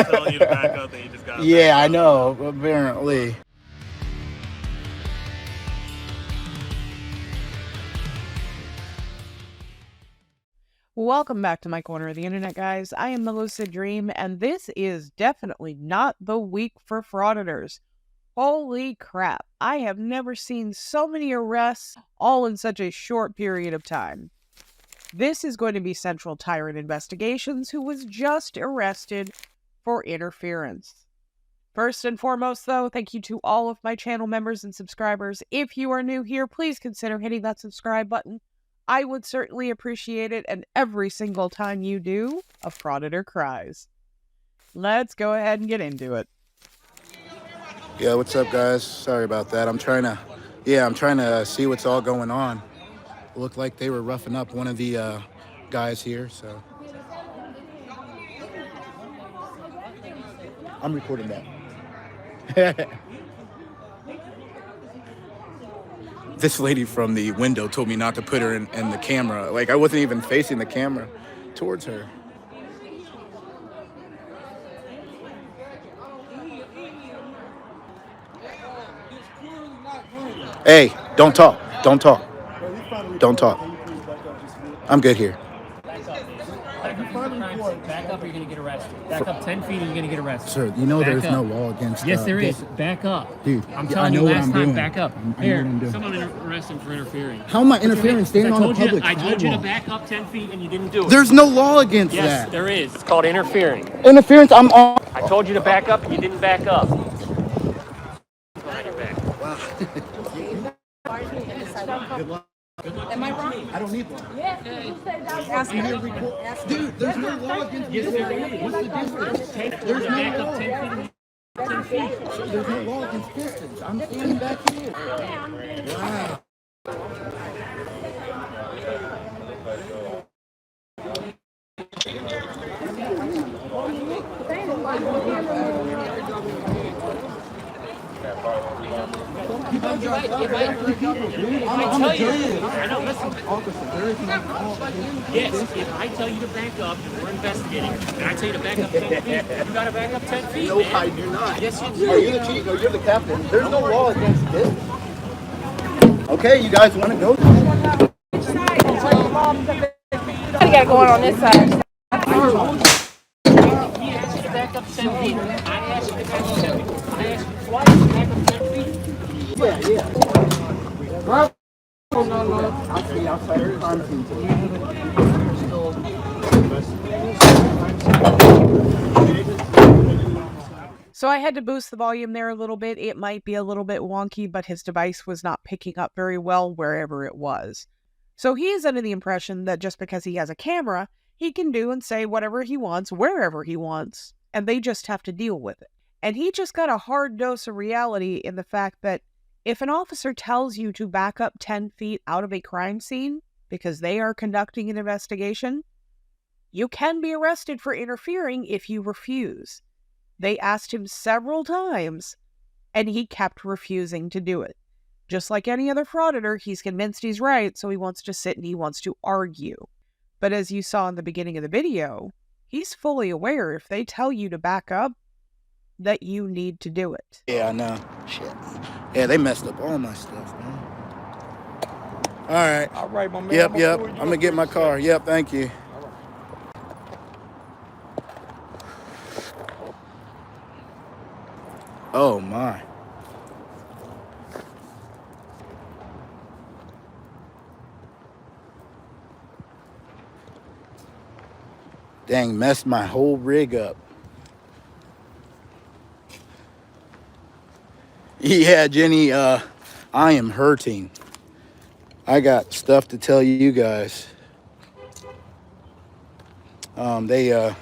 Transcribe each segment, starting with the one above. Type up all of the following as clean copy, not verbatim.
telling you to back up, then you just got. Yeah, I know. Apparently. Welcome back to my corner of the internet, guys. I am the Lucid Dream, and this is definitely not the week for frauditors. Holy crap, I have never seen so many arrests all in such a short period of time. This is going to be Central Tyrant Investigations, who was just arrested for interference. First and foremost, though, thank you to all of my channel members and subscribers. If you are new here, please consider hitting that subscribe button. I would certainly appreciate it, and every single time you do, a frauditor cries. Let's go ahead and get into it. Yeah, what's up, guys? Sorry about that. I'm trying to see what's all going on. It looked like they were roughing up one of the guys here, so. I'm recording that. This lady from the window told me not to put her in the camera. Like, I wasn't even facing the camera towards her. Hey, don't talk. Don't talk. Don't talk. I'm good here. Back up or you're going to get arrested. Back up 10 feet and you're going to get arrested. Sir, you know there's no law against Yes, there is. Back up. Dude, I'm telling you last time, back up. Here, someone arrest him for interfering. How am I interfering standing on a public sidewalk? I told you to back up 10 feet and you didn't do it. There's no law against that. Yes, there is. It's called interfering. Interference, I'm on. I told you to back up and you didn't back up. Behind your back. Wow. Good luck. Am I wrong? I don't need one. Yeah. Dude, there's no law against this. What's the difference? There's no Back law. up 10 feet. There's no law against distance. I'm standing back here. Wow. Yes, if I tell you to back up and we're investigating, and I tell you to back up 10 feet, you gotta back up 10 feet. No, man. I do not. Yes, you do. Are you the chief? No, you're the captain. There's no law against this. Okay, you guys want to go? I got going on this side. He asked you to back up 10 feet. I asked you to back up 10 feet. I asked you twice to back up 10 feet. Yeah. No. I'll see you outside the crime scene. So I had to boost the volume there a little bit. It might be a little bit wonky, but his device was not picking up very well wherever it was. So he is under the impression that just because he has a camera, he can do and say whatever he wants, wherever he wants, and they just have to deal with it. And he just got a hard dose of reality in the fact that if an officer tells you to back up 10 feet out of a crime scene because they are conducting an investigation, you can be arrested for interfering if you refuse. They asked him several times, and he kept refusing to do it. Just like any other frauditor, he's convinced he's right, so he wants to sit and he wants to argue. But as you saw in the beginning of the video, he's fully aware if they tell you to back up, that you need to do it. Yeah, I know. Shit. Yeah, they messed up all my stuff, man. All right. All right, my man. Yep. I'm going to get my car. Yep, thank you. Oh, my. Dang, messed my whole rig up. Yeah, Jenny, I am hurting. I got stuff to tell you guys. They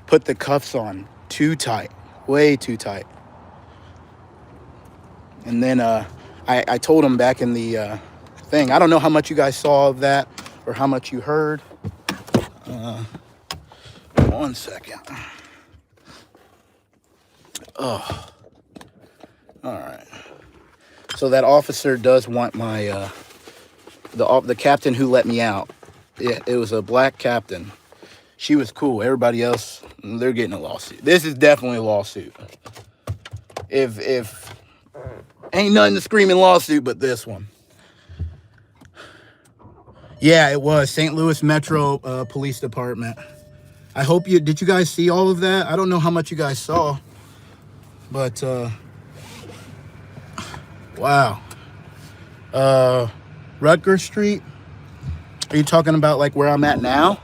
put the cuffs on too tight, way too tight. And then I told them back in the thing, I don't know how much you guys saw of that or how much you heard. 1 second. Oh. All right. So that officer does want my the captain who let me out. It was a black captain. She was cool. Everybody else They're getting a lawsuit. This is definitely a lawsuit. If ain't nothing to screaming lawsuit but this one. Yeah, it was St. Louis Metro Police Department. I hope did you guys see all of that? I don't know how much you guys saw, but wow. Rutgers Street. Are you talking about like where I'm at now?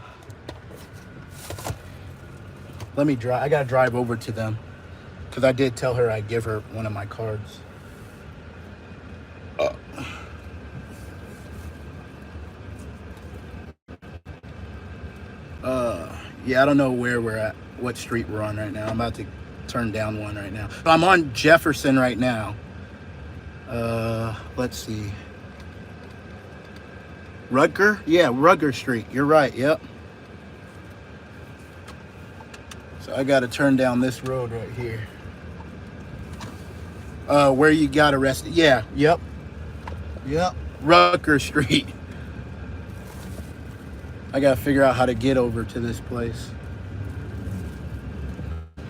Let me drive. I gotta drive over to them because I did tell her I'd give her one of my cards. Yeah, I don't know where we're at, what street we're on right now. I'm about to turn down one right now. I'm on Jefferson right now. Let's see. Rutger? Yeah, Rutger Street. You're right. Yep. So I got to turn down this road right here. Where you got arrested? Yeah. Yep. Yep. Rutger Street. I got to figure out how to get over to this place.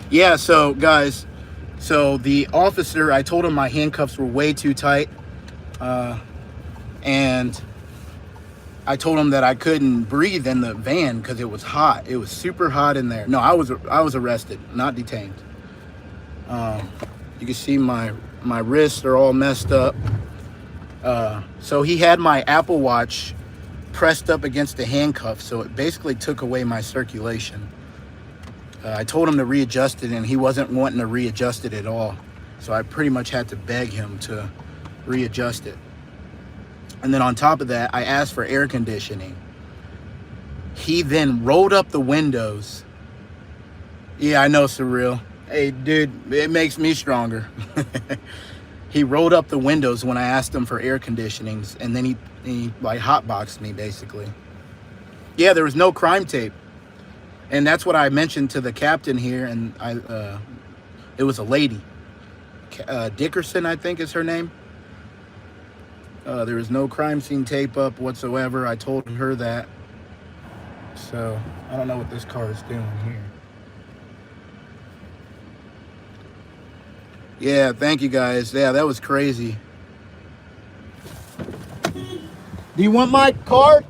Yeah, so guys, so the officer, I told him my handcuffs were way too tight. And I told him that I couldn't breathe in the van because it was hot. It was super hot in there. No, I was arrested, not detained. You can see my wrists are all messed up. So he had my Apple Watch pressed up against the handcuff, so it basically took away my circulation. I told him to readjust it, and he wasn't wanting to readjust it at all. So I pretty much had to beg him to readjust it. And then on top of that, I asked for air conditioning. He then rolled up the windows. Yeah, I know, Surreal. Hey, dude, it makes me stronger. He rolled up the windows when I asked him for air conditionings, and then he like hotboxed me, basically. Yeah, there was no crime tape. And that's what I mentioned to the captain here, and it was a lady. Dickerson, I think is her name. There was no crime scene tape up whatsoever. I told her that. So, I don't know what this car is doing here. Yeah, thank you guys. Yeah, that was crazy. Do you want my card?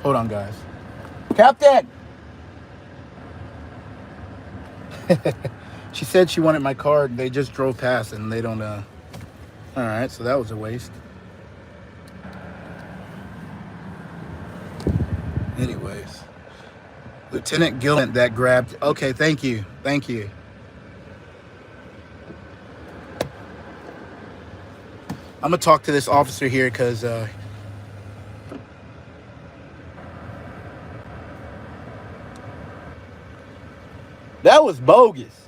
Hold on, guys. Captain! She said she wanted my card. They just drove past and they don't, All right, so that was a waste. Anyways. Lieutenant Gillant that grabbed... Okay, thank you. Thank you. I'm going to talk to this officer here because... That was bogus.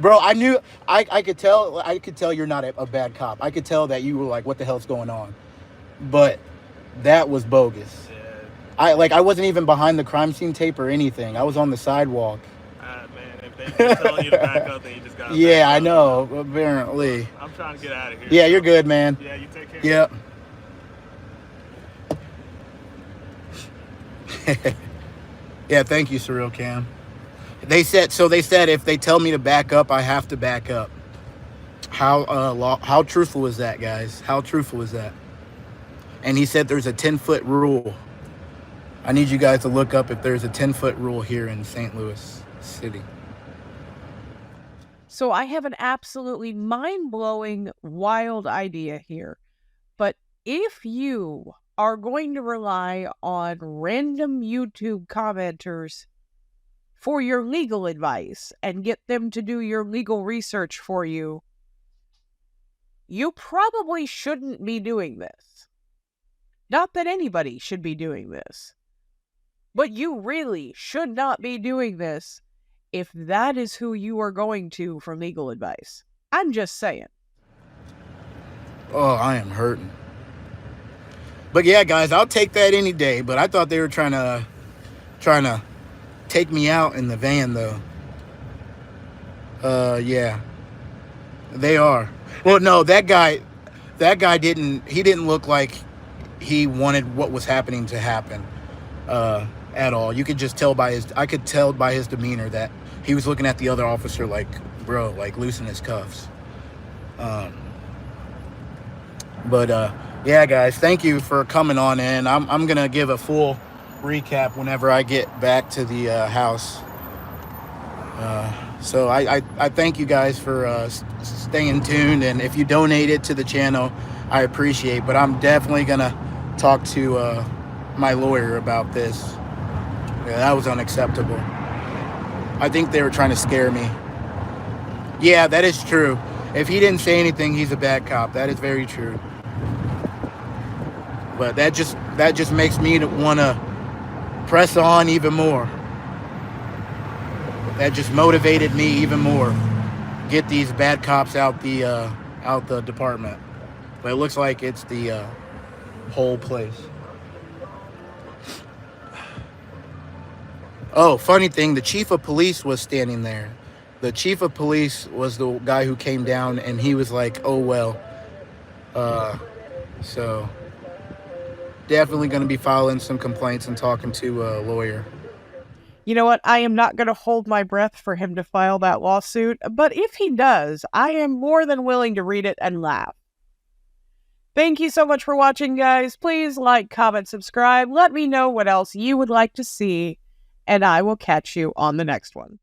Bro, I knew... I could tell you're not a bad cop. I could tell that you were like, what the hell's going on? But that was bogus. I wasn't even behind the crime scene tape or anything. I was on the sidewalk. Man, if they're telling you to back up, then you just gotta Yeah, back I up. know. Apparently. I'm trying to get out of here. Yeah, you're good, man. Yeah, you take care. Yep. Yeah, thank you, Surreal Cam. They said if they tell me to back up, I have to back up. How truthful is that, guys? How truthful is that? And he said there's a 10-foot rule. I need you guys to look up if there's a 10-foot rule here in St. Louis City. So I have an absolutely mind-blowing, wild idea here. But if you are going to rely on random YouTube commenters for your legal advice and get them to do your legal research for you, you probably shouldn't be doing this. Not that anybody should be doing this. But you really should not be doing this if that is who you are going to for legal advice. I'm just saying. Oh, I am hurting. But yeah, guys, I'll take that any day. But I thought they were trying to take me out in the van, though. Yeah. They are. Well, no, that guy didn't look like he wanted what was happening to happen at all. You could just tell I could tell by his demeanor that he was looking at the other officer like, bro, like loosen his cuffs. But yeah, guys, thank you for coming on in. I'm gonna give a full recap whenever I get back to the house. So I thank you guys for staying tuned, and if you donated to the channel, I appreciate. But I'm definitely gonna talk to my lawyer about this. Yeah, that was unacceptable. I think they were trying to scare me. Yeah, that is true. If he didn't say anything, he's a bad cop. That is very true. But that just makes me want to press on even more. That just motivated me even more. Get these bad cops out the department. But it looks like it's the whole place. Oh, funny thing, the chief of police was standing there. The chief of police was the guy who came down, and he was like, oh, well. So definitely going to be filing some complaints and talking to a lawyer. You know what? I am not going to hold my breath for him to file that lawsuit, but if he does, I am more than willing to read it and laugh. Thank you so much for watching, guys. Please like, comment, subscribe. Let me know what else you would like to see, and I will catch you on the next one.